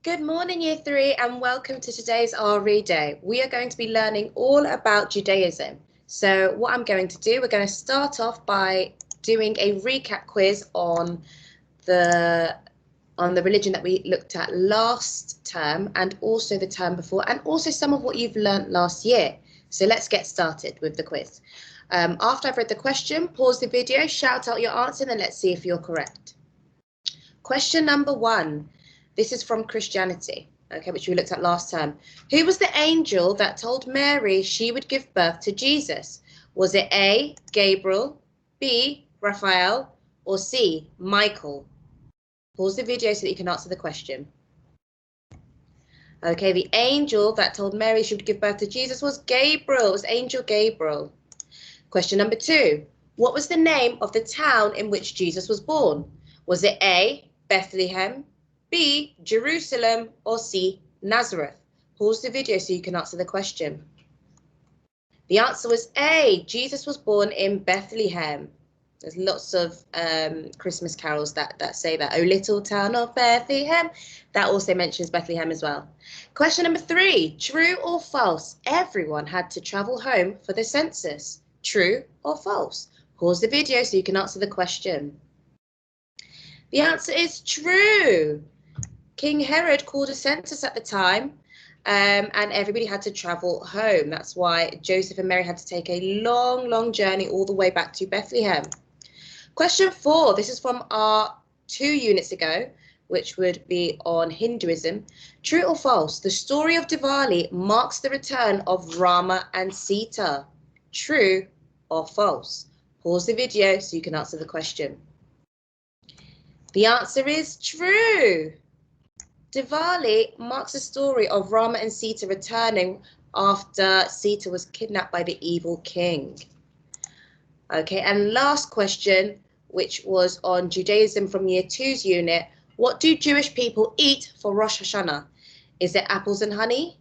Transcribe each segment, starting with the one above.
Good morning, Year 3, and welcome to today's RE Day. We are going to be learning all about Judaism. So what I'm going to do, we're going to start off by doing a recap quiz on the religion that we looked at last term and also the term before, and also some of what you've learnt last year. So let's get started with the quiz. After I've read the question, pause the video, shout out your answer, and then let's see if you're correct. Question number 1. This is from Christianity, okay, which we looked at last term. Who was the angel that told Mary she would give birth to Jesus? Was it A, Gabriel, B, Raphael, or C, Michael? Pause the video so that you can answer the question. Okay, the angel that told Mary she would give birth to Jesus was Gabriel. It was Angel Gabriel. Question number 2. What was the name of the town in which Jesus was born? Was it A, Bethlehem, B, Jerusalem, or C, Nazareth? Pause the video so you can answer the question. The answer was A, Jesus was born in Bethlehem. There's lots of Christmas carols that say that. Oh, little town of Bethlehem. That also mentions Bethlehem as well. Question number 3, true or false? Everyone had to travel home for the census. True or false? Pause the video so you can answer the question. The answer is true. King Herod called a census at the time, and everybody had to travel home. That's why Joseph and Mary had to take a long journey all the way back to Bethlehem. Question 4, this is from our 2 units ago, which would be on Hinduism. True or false? The story of Diwali marks the return of Rama and Sita. True or false? Pause the video so you can answer the question. The answer is true. Diwali marks the story of Rama and Sita returning after Sita was kidnapped by the evil king. Okay, and last question, which was on Judaism from Year 2's unit. What do Jewish people eat for Rosh Hashanah? Is it apples and honey,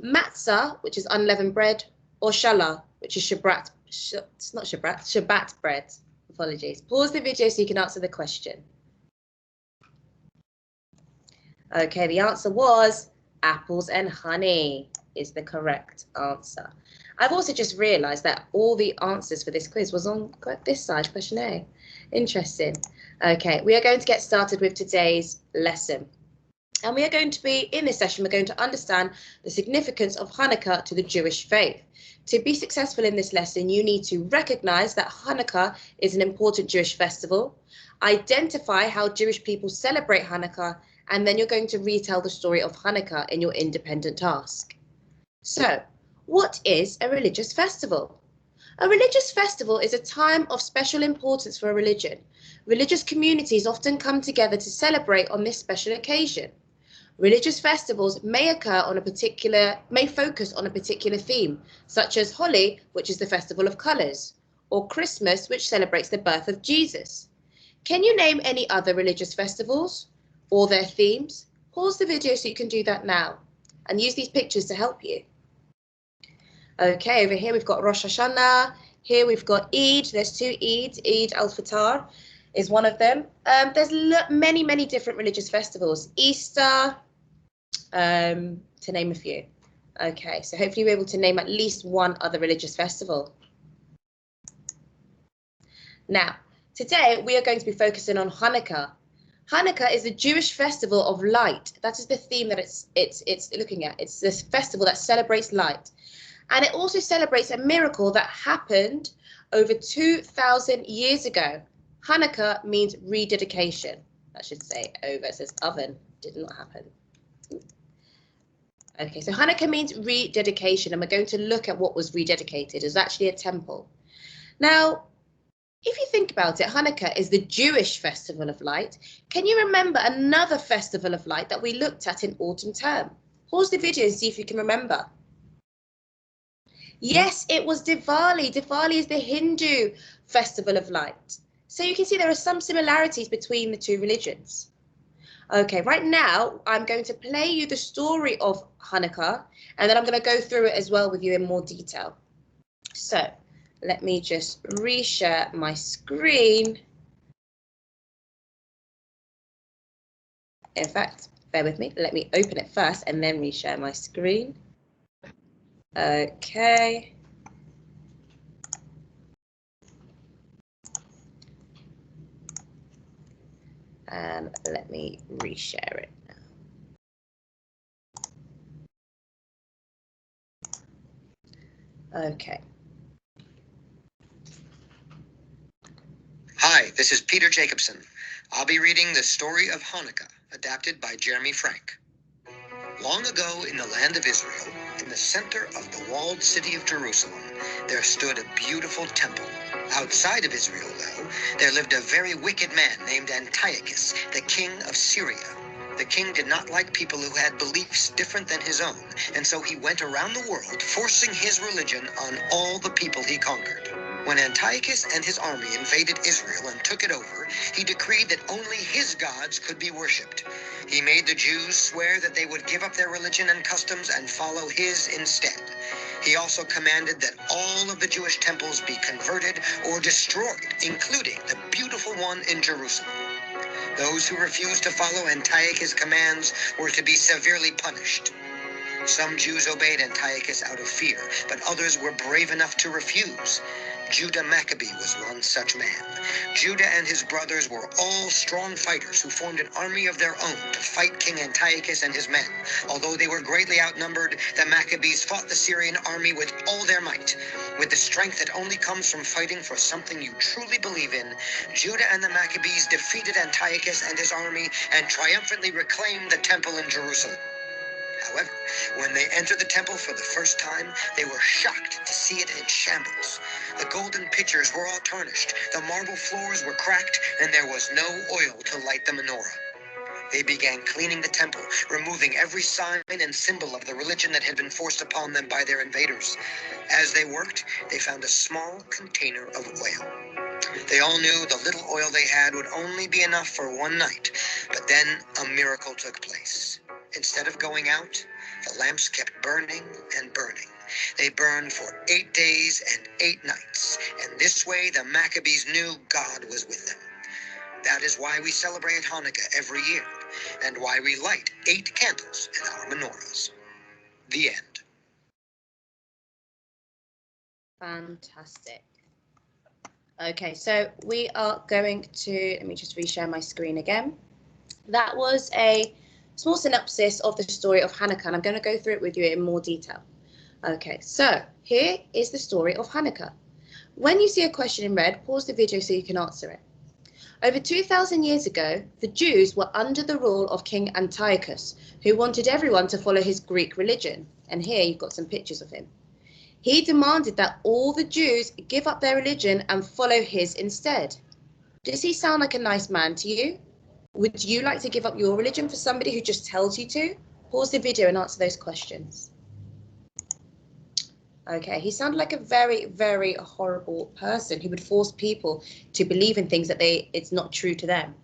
matzah, which is unleavened bread, or challah, which is Shabbat bread? Apologies. Pause the video so you can answer the question. Okay, the answer was apples and honey is the correct answer. I've also just realised that all the answers for this quiz was on this side, question A. Interesting. Okay, we are going to get started with today's lesson. And we are going to be, in this session, we're going to understand the significance of Hanukkah to the Jewish faith. To be successful in this lesson, you need to recognise that Hanukkah is an important Jewish festival, identify how Jewish people celebrate Hanukkah, and then you're going to retell the story of Hanukkah in your independent task. So, what is a religious festival? A religious festival is a time of special importance for a religion. Religious communities often come together to celebrate on this special occasion. Religious festivals may focus on a particular theme, such as Holi, which is the festival of colours, or Christmas, which celebrates the birth of Jesus. Can you name any other religious festivals or their themes? Pause the video so you can do that now and use these pictures to help you. Okay, over here we've got Rosh Hashanah. Here we've got Eid. There's 2 Eids. Eid al-Fitr is one of them. There's many different religious festivals. Easter, to name a few. Okay, so hopefully you're able to name at least one other religious festival. Now, today we are going to be focusing on Hanukkah. Hanukkah is a Jewish festival of light. That is the theme that it's looking at. It's this festival that celebrates light. And it also celebrates a miracle that happened over 2,000 years ago. Hanukkah means rededication. I should say over, it says oven, did not happen. Okay, so Hanukkah means rededication, and we're going to look at what was rededicated. It's actually a temple. Now, if you think about it, Hanukkah is the Jewish festival of light. Can you remember another festival of light that we looked at in autumn term? Pause the video and see if you can remember. Yes, it was Diwali. Diwali is the Hindu festival of light. So you can see there are some similarities between the 2 religions. Okay, right now I'm going to play you the story of Hanukkah, and then I'm going to go through it as well with you in more detail. So let me just reshare my screen. In fact, Bear with me. Let me open it first and then reshare my screen. Okay. And let me reshare it now. Okay. Hi, this is Peter Jacobson. I'll be reading the story of Hanukkah, adapted by Jeremy Frank. Long ago in the land of Israel, in the center of the walled city of Jerusalem, there stood a beautiful temple. Outside of Israel, though, there lived a very wicked man named Antiochus, the king of Syria. The king did not like people who had beliefs different than his own, and so he went around the world forcing his religion on all the people he conquered. When Antiochus and his army invaded Israel and took it over, he decreed that only his gods could be worshipped. He made the Jews swear that they would give up their religion and customs and follow his instead. He also commanded that all of the Jewish temples be converted or destroyed, including the beautiful one in Jerusalem. Those who refused to follow Antiochus' commands were to be severely punished. Some Jews obeyed Antiochus out of fear, but others were brave enough to refuse. Judah Maccabee was one such man. Judah and his brothers were all strong fighters who formed an army of their own to fight King Antiochus and his men. Although they were greatly outnumbered, the Maccabees fought the Syrian army with all their might. With the strength that only comes from fighting for something you truly believe in, Judah and the Maccabees defeated Antiochus and his army and triumphantly reclaimed the temple in Jerusalem. However, when they entered the temple for the first time, they were shocked to see it in shambles. The golden pitchers were all tarnished, the marble floors were cracked, and there was no oil to light the menorah. They began cleaning the temple, removing every sign and symbol of the religion that had been forced upon them by their invaders. As they worked, they found a small container of oil. They all knew the little oil they had would only be enough for one night, but then a miracle took place. Instead of going out, the lamps kept burning and burning. They burned for 8 days and 8 nights, and this way the Maccabees knew God was with them. That is why we celebrate Hanukkah every year, and why we light 8 candles in our menorahs. The end. Fantastic. Okay, so we are going to, let me just reshare my screen again. That was a small synopsis of the story of Hanukkah, and I'm going to go through it with you in more detail. Okay, so here is the story of Hanukkah. When you see a question in red, pause the video so you can answer it. Over 2,000 years ago, the Jews were under the rule of King Antiochus, who wanted everyone to follow his Greek religion. And here you've got some pictures of him. He demanded that all the Jews give up their religion and follow his instead. Does he sound like a nice man to you? Would you like to give up your religion for somebody who just tells you to? Pause the video and answer those questions. Okay, he sounded like a very, very horrible person who would force people to believe in things that it's not true to them.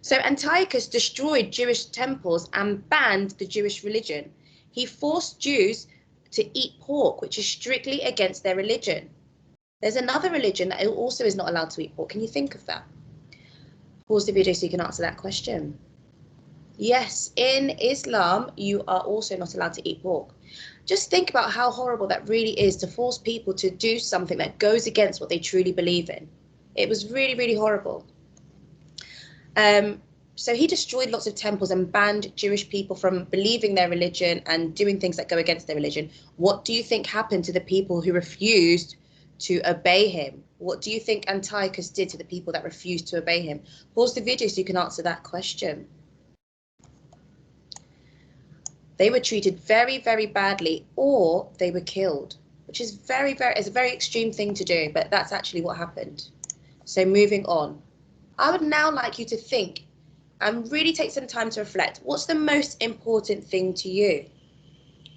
So Antiochus destroyed Jewish temples and banned the Jewish religion. He forced Jews to eat pork, which is strictly against their religion. There's another religion that also is not allowed to eat pork. Can you think of that? Pause the video so you can answer that question. Yes, in Islam, you are also not allowed to eat pork. Just think about how horrible that really is, to force people to do something that goes against what they truly believe in. It was really, really horrible. So he destroyed lots of temples and banned Jewish people from believing their religion and doing things that go against their religion. What do you think happened to the people who refused to obey him? What do you think Antiochus did to the people that refused to obey him? Pause the video so you can answer that question. They were treated very, very badly, or they were killed, which is it's a very extreme thing to do, but that's actually what happened. So moving on, I would now like you to think and really take some time to reflect. What's the most important thing to you?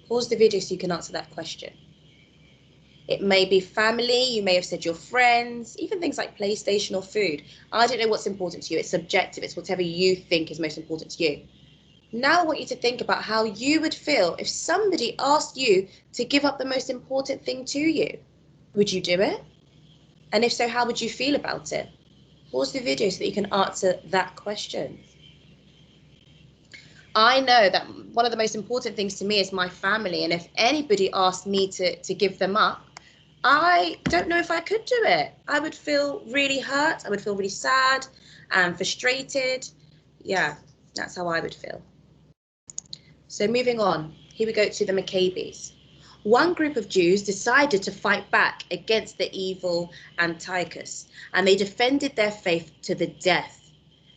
Pause the video so you can answer that question. It may be family, you may have said your friends, even things like PlayStation or food. I don't know what's important to you. It's subjective. It's whatever you think is most important to you. Now I want you to think about how you would feel if somebody asked you to give up the most important thing to you. Would you do it? And if so, how would you feel about it? Pause the video so that you can answer that question. I know that one of the most important things to me is my family. And if anybody asked me to give them up, I don't know if I could do it. I would feel really hurt. I would feel really sad and frustrated. Yeah, that's how I would feel. So moving on, here we go to the Maccabees. One group of Jews decided to fight back against the evil Antiochus, and they defended their faith to the death.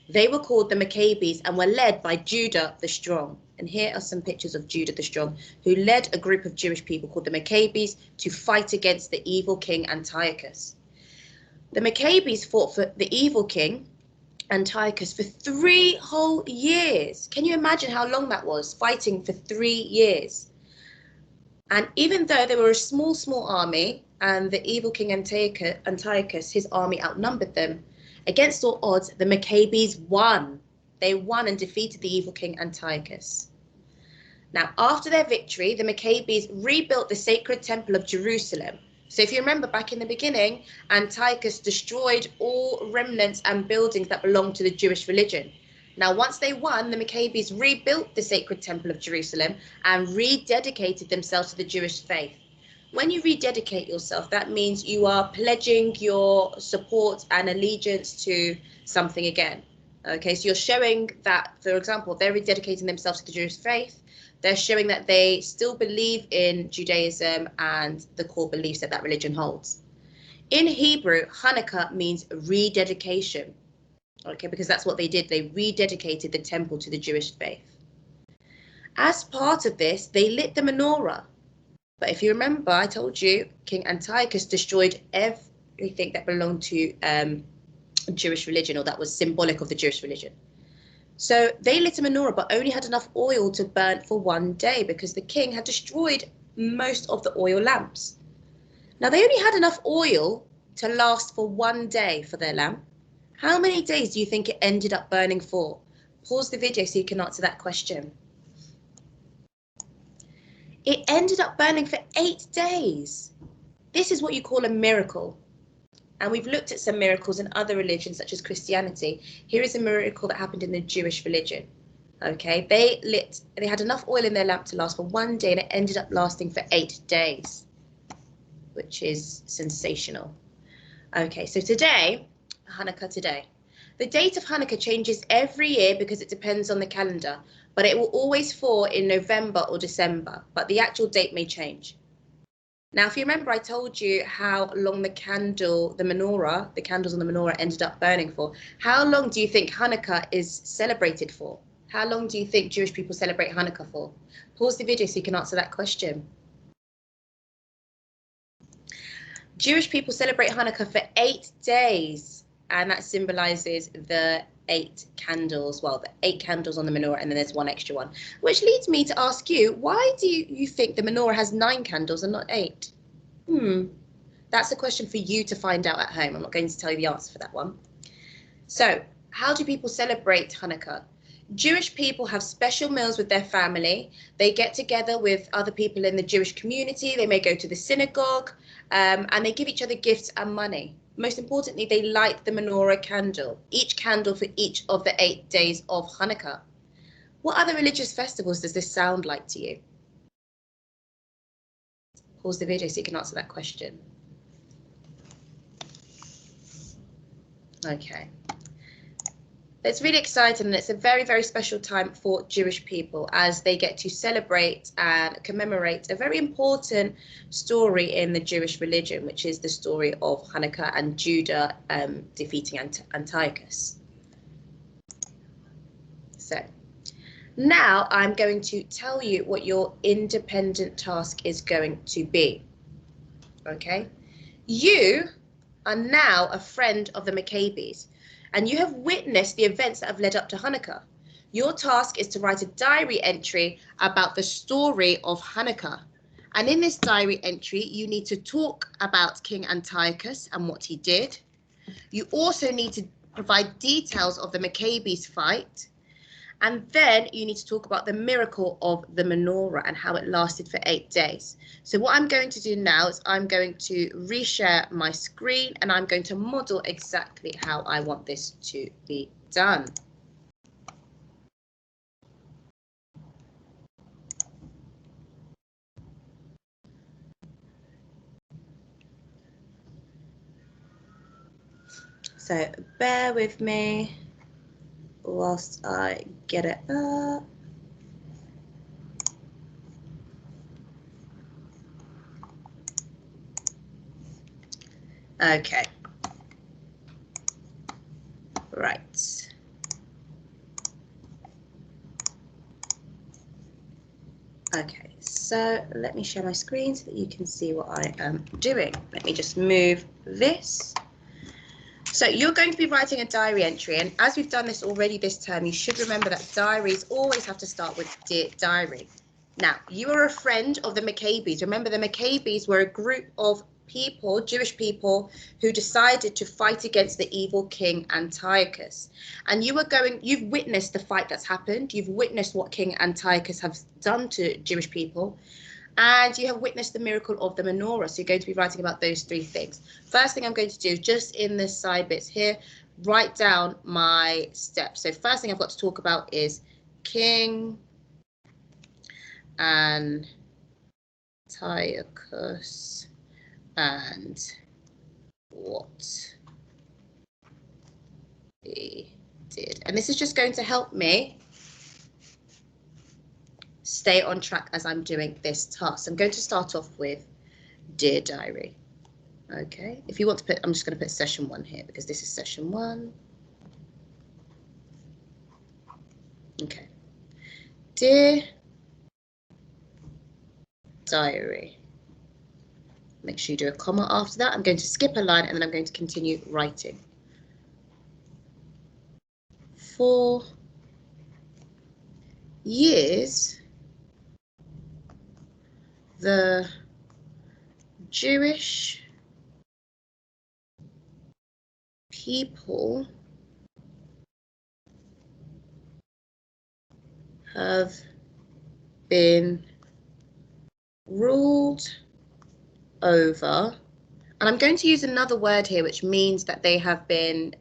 They were called the Maccabees and were led by Judah the Strong. And here are some pictures of Judah the Strong, who led a group of Jewish people called the Maccabees to fight against the evil king Antiochus. The Maccabees fought for the evil king Antiochus for 3 whole years. Can you imagine how long that was, fighting for 3 years? And even though they were a small army, and the evil king Antiochus, his army outnumbered them, against all odds, the Maccabees won. They won and defeated the evil king Antiochus. Now, after their victory, the Maccabees rebuilt the sacred temple of Jerusalem. So if you remember back in the beginning, Antiochus destroyed all remnants and buildings that belonged to the Jewish religion. Now, once they won, the Maccabees rebuilt the sacred temple of Jerusalem and rededicated themselves to the Jewish faith. When you rededicate yourself, that means you are pledging your support and allegiance to something again. Okay, so you're showing that, for example, they're rededicating themselves to the Jewish faith. They're showing that they still believe in Judaism and the core beliefs that that religion holds. In Hebrew, Hanukkah means rededication. Okay, because that's what they did. They rededicated the temple to the Jewish faith. As part of this, they lit the menorah. But if you remember, I told you, King Antiochus destroyed everything that belonged to Jewish religion, or that was symbolic of the Jewish religion. So they lit a menorah, but only had enough oil to burn for 1 day because the king had destroyed most of the oil lamps. Now, they only had enough oil to last for 1 day for their lamp. How many days do you think it ended up burning for? Pause the video so you can answer that question. It ended up burning for 8 days. This is what you call a miracle. And we've looked at some miracles in other religions, such as Christianity. Here is a miracle that happened in the Jewish religion. Okay, they had enough oil in their lamp to last for 1 day, and it ended up lasting for 8 days, which is sensational. Okay, so today, Hanukkah today. The date of Hanukkah changes every year because it depends on the calendar, but it will always fall in November or December, but the actual date may change. Now, if you remember, I told you how long the candles on the menorah ended up burning for. How long do you think Hanukkah is celebrated for? How long do you think Jewish people celebrate Hanukkah for? Pause the video so you can answer that question. Jewish people celebrate Hanukkah for 8 days, and that symbolizes the 8 candles. Well, the 8 candles on the menorah, and then there's 1 extra one. Which leads me to ask you, why do you think the menorah has 9 candles and not 8? That's a question for you to find out at home. I'm not going to tell you the answer for that one. So, how do people celebrate Hanukkah? Jewish people have special meals with their family. They get together with other people in the Jewish community. They may go to the synagogue, and they give each other gifts and money. Most importantly, they light the menorah candle, each candle for each of the 8 days of Hanukkah. What other religious festivals does this sound like to you? Pause the video so you can answer that question. Okay. It's really exciting, and it's a very, very special time for Jewish people as they get to celebrate and commemorate a very important story in the Jewish religion, which is the story of Hanukkah and Judah defeating Antiochus. So now I'm going to tell you what your independent task is going to be. Okay? You are now a friend of the Maccabees, and you have witnessed the events that have led up to Hanukkah. Your task is to write a diary entry about the story of Hanukkah. And in this diary entry, you need to talk about King Antiochus and what he did. You also need to provide details of the Maccabees fight. And then you need to talk about the miracle of the menorah and how it lasted for 8 days. So what I'm going to do now is I'm going to reshare my screen, and I'm going to model exactly how I want this to be done. So bear with me whilst I get it up. Okay. Right. Okay, so let me share my screen so that you can see what I am doing. Let me just move this. So you're going to be writing a diary entry, and as we've done this already this term, you should remember that diaries always have to start with Dear Diary. Now, you are a friend of the Maccabees. Remember, the Maccabees were a group of people, Jewish people, who decided to fight against the evil king Antiochus. And you've witnessed the fight that's happened. You've witnessed what King Antiochus has done to Jewish people. And you have witnessed the miracle of the menorah. So you're going to be writing about those three things. First thing I'm going to do, just in the side bits here, write down my steps. So first thing I've got to talk about is King Antiochus and what he did. And this is just going to help me stay on track as I'm doing this task. I'm going to start off with Dear Diary. Okay, if you want to put, I'm just going to put session 1 here because this is session 1. Okay. Dear Diary. Make sure you do a comma after that. I'm going to skip a line and then I'm going to continue writing. For years, the Jewish people have been ruled over, and I'm going to use another word here which means that they have been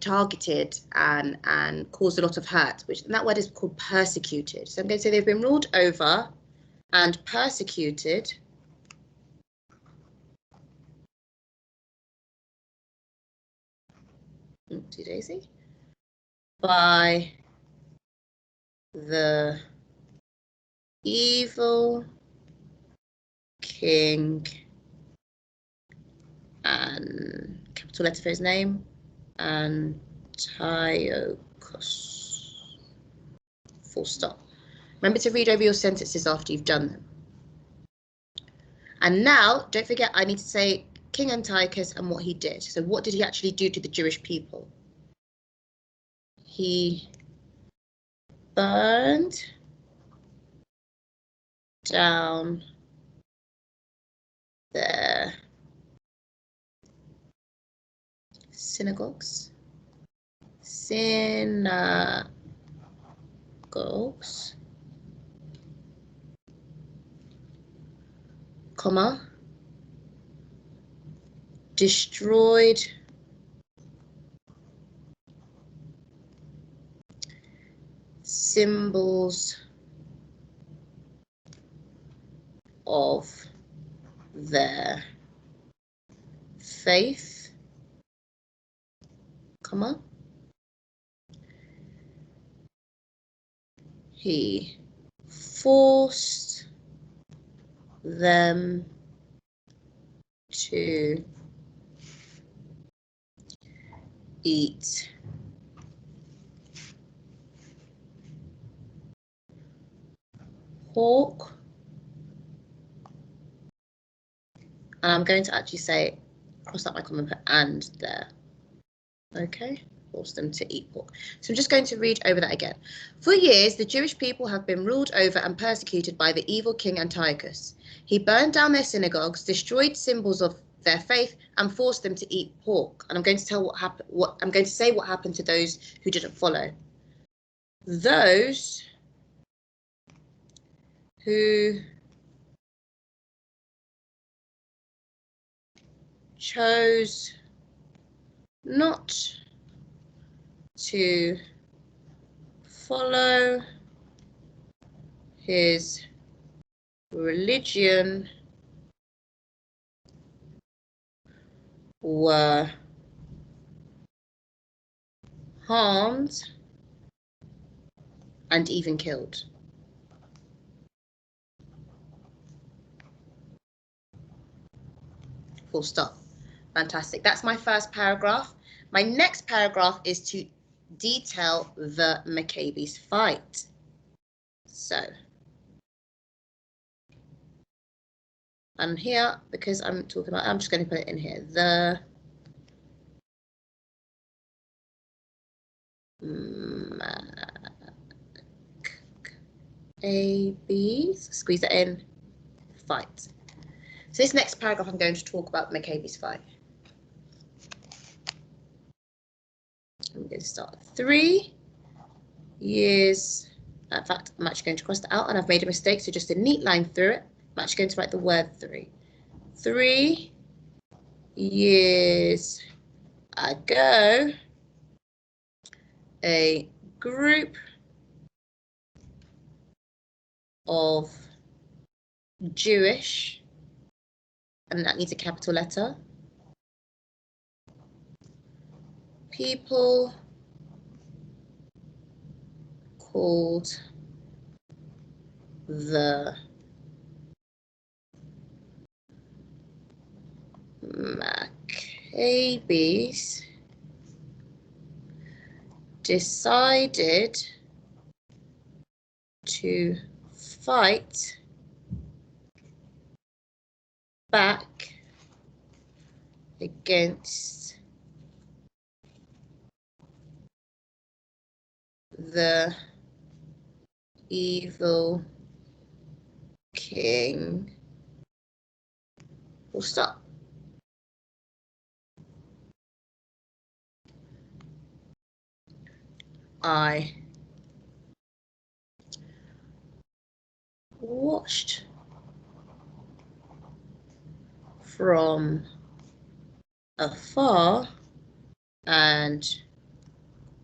targeted and caused a lot of hurt, and that word is called persecuted. So I'm going to say they've been ruled over and persecuted Daisy, by the evil king, and capital letter for his name, Antiochus. Full stop. Remember to read over your sentences after you've done them. And now, don't forget, I need to say King Antiochus and what he did. So what did he actually do to the Jewish people? He burned down their synagogues, comma, destroyed symbols of their faith, comma, he forced them to eat pork. And I'm going to actually say, cross out my comma and put and there. Okay, force them to eat pork. So I'm just going to read over that again. For years, the Jewish people have been ruled over and persecuted by the evil king Antiochus. He burned down their synagogues, destroyed symbols of their faith, and forced them to eat pork. And I'm going to tell what happened. I'm going to say what happened to those who didn't follow. Those who chose not to follow his religion were harmed, and even killed. Full stop. Fantastic. That's my first paragraph. My next paragraph is to detail the Maccabees fight. So, and here, because I'm talking about, I'm just going to put it in here. The Maccabees, squeeze it in, fight. So this next paragraph, I'm going to talk about Maccabees fight. I'm going to start 3 years. In fact, I'm actually going to cross that out, and I've made a mistake, so just a neat line through it. I'm actually going to write the word 3. 3 years ago, a group of Jewish, and that needs a capital letter, people called the Maccabees decided to fight back against the evil king. We'll stop. I watched from afar and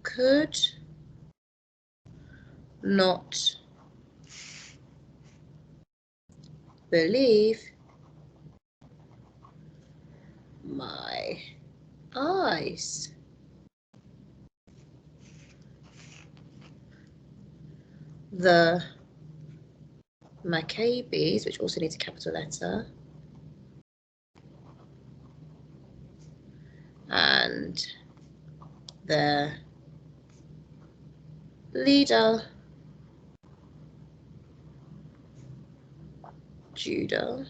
could not believe my eyes. The Maccabees, which also needs a capital letter, and their leader, Judah,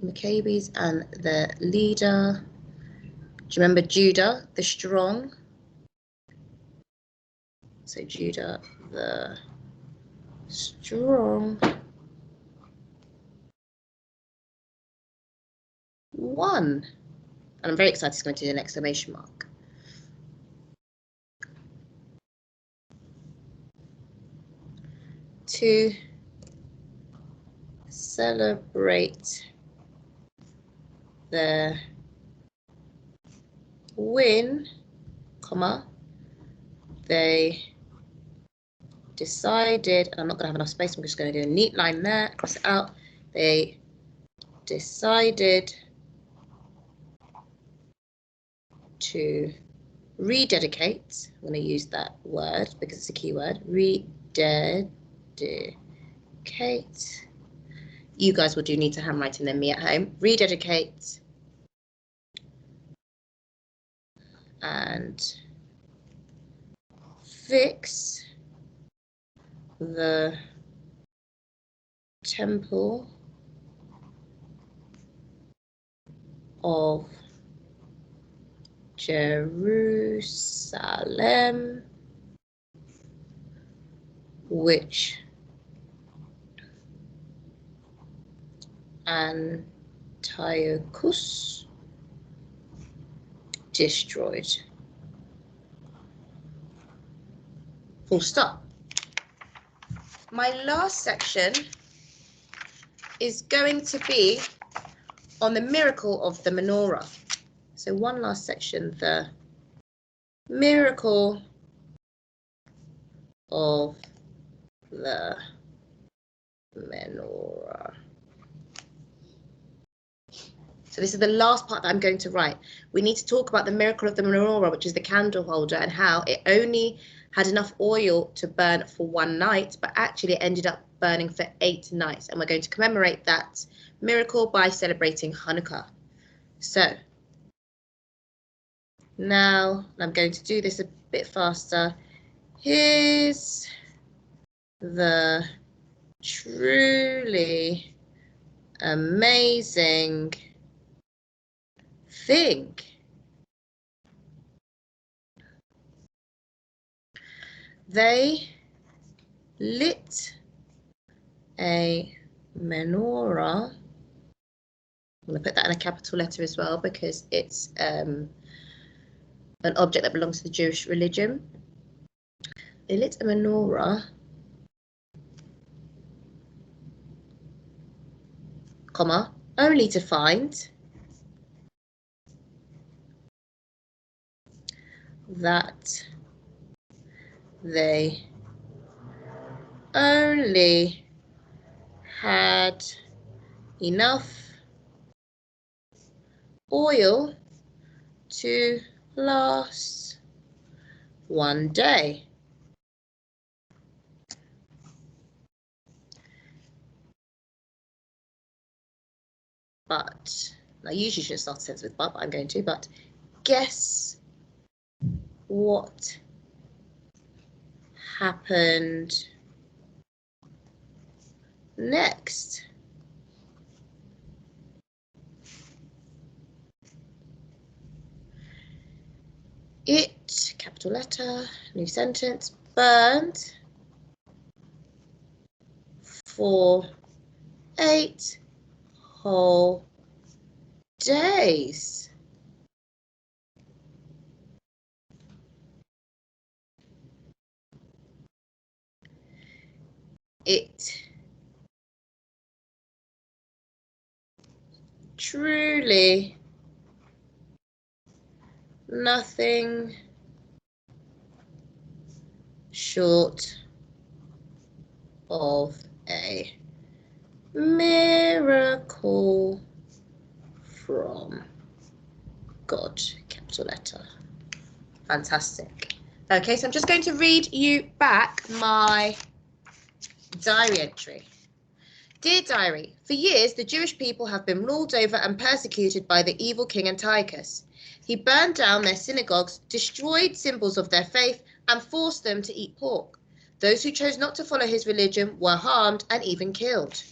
Maccabees and their leader. Do you remember Judah, the strong? So Judah, the strong, won. And I'm very excited to go into an exclamation mark. To celebrate their win, comma, they decided, and I'm not going to have enough space, I'm just going to do a neat line there, cross it out. They decided to rededicate. I'm going to use that word because it's a key word. Rededicate. You guys will do neater handwriting than me at home. Rededicate and fix the temple of Jerusalem, which Antiochus destroyed. Full stop. My last section is going to be on the miracle of the menorah. So one last section, the miracle of the menorah. So this is the last part that I'm going to write. We need to talk about the miracle of the menorah, which is the candle holder, and how it only had enough oil to burn for 1 night, but actually it ended up burning for 8 nights. And we're going to commemorate that miracle by celebrating Hanukkah. So now I'm going to do this a bit faster. Here's the truly amazing thing. They lit a menorah. I'm going to put that in a capital letter as well because it's an object that belongs to the Jewish religion. They lit a menorah, comma, only to find that they only had enough oil to last 1 day. But, I usually should start a sentence with but I'm going to, but guess what happened next? It, capital letter, new sentence, burned for 8 whole days. It truly nothing short of a miracle from God, capital letter. Fantastic. Okay, so I'm just going to read you back my diary entry. Dear diary, for years the Jewish people have been ruled over and persecuted by the evil king Antiochus. He burned down their synagogues, destroyed symbols of their faith, and forced them to eat pork. Those who chose not to follow his religion were harmed and even killed.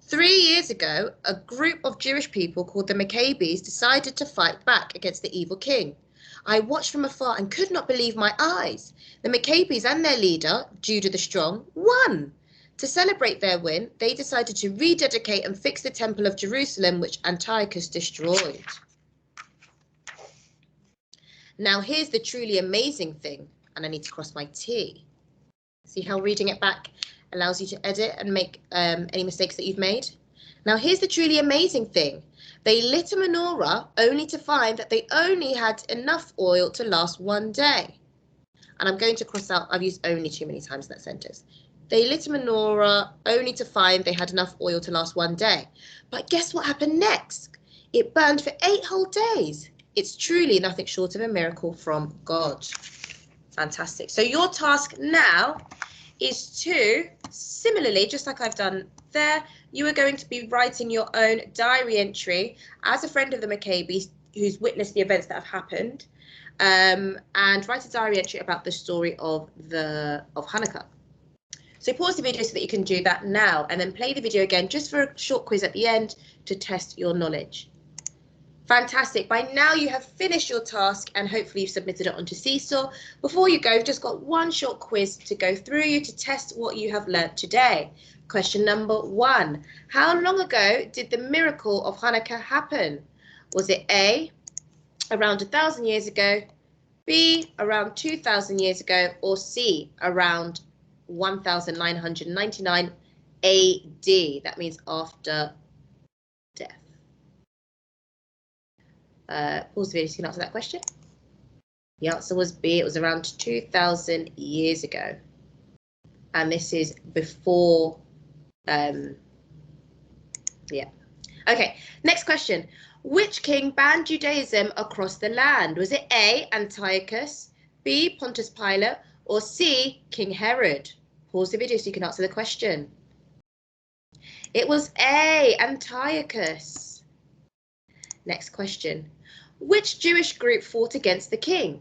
3 years ago, a group of Jewish people called the Maccabees decided to fight back against the evil king. I watched from afar and could not believe my eyes. The Maccabees and their leader, Judah the Strong, won. To celebrate their win, they decided to rededicate and fix the Temple of Jerusalem, which Antiochus destroyed. Now here's the truly amazing thing, and I need to cross my T. See how reading it back allows you to edit and make any mistakes that you've made? Now here's the truly amazing thing. They lit a menorah only to find that they only had enough oil to last 1 day. And I'm going to cross out, I've used only too many times in that sentence. They lit a menorah only to find they had enough oil to last 1 day. But guess what happened next? It burned for 8 whole days. It's truly nothing short of a miracle from God. Fantastic. So your task now is to, similarly, just like I've done there, you are going to be writing your own diary entry as a friend of the Maccabees who's witnessed the events that have happened, and write a diary entry about the story of Hanukkah. So pause the video so that you can do that now, and then play the video again just for a short quiz at the end to test your knowledge. Fantastic. By now you have finished your task and hopefully you've submitted it onto Seesaw. Before you go, you've just got one short quiz to go through you to test what you have learnt today. Question number 1. How long ago did the miracle of Hanukkah happen? Was it A, around 1,000 years ago, B, around 2,000 years ago, or C, around 1999 AD? That means after death. Pause the video so you can answer that question. The answer was B. It was around 2,000 years ago. And this is before, yeah. Okay, next question. Which king banned Judaism across the land? Was it A, Antiochus, B, Pontius Pilate, or C, King Herod? Pause the video so you can answer the question. It was A, Antiochus. Next question. Which Jewish group fought against the king?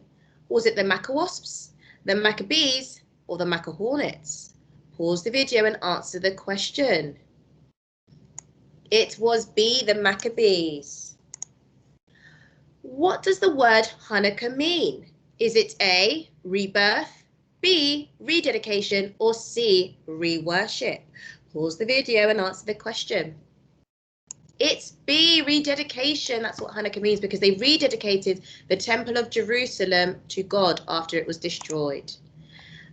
Was it the Maccawasps, the Maccabees, or the Maccahornets? Pause the video and answer the question. It was B, the Maccabees. What does the word Hanukkah mean? Is it A, rebirth, B, rededication, or C, re-worship? Pause the video and answer the question. It's B, rededication. That's what Hanukkah means, because they rededicated the Temple of Jerusalem to God after it was destroyed.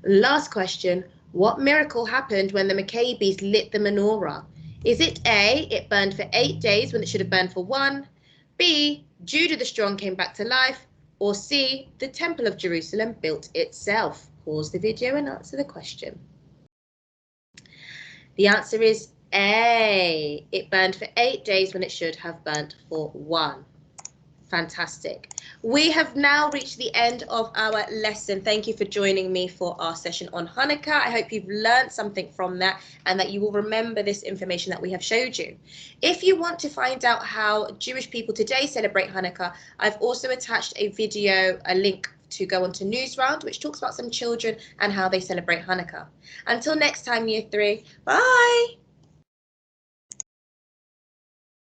Last question. What miracle happened when the Maccabees lit the menorah? Is it A, it burned for 8 days when it should have burned for 1? B, Judah the Strong came back to life? Or C, the Temple of Jerusalem built itself? Pause the video and answer the question. The answer is A. It burned for 8 days when it should have burnt for 1. Fantastic. We have now reached the end of our lesson. Thank you for joining me for our session on Hanukkah. I hope you've learned something from that and that you will remember this information that we have showed you. If you want to find out how Jewish people today celebrate Hanukkah, I've also attached a video, a link to go onto Newsround, which talks about some children and how they celebrate Hanukkah. Until next time, Year 3, bye.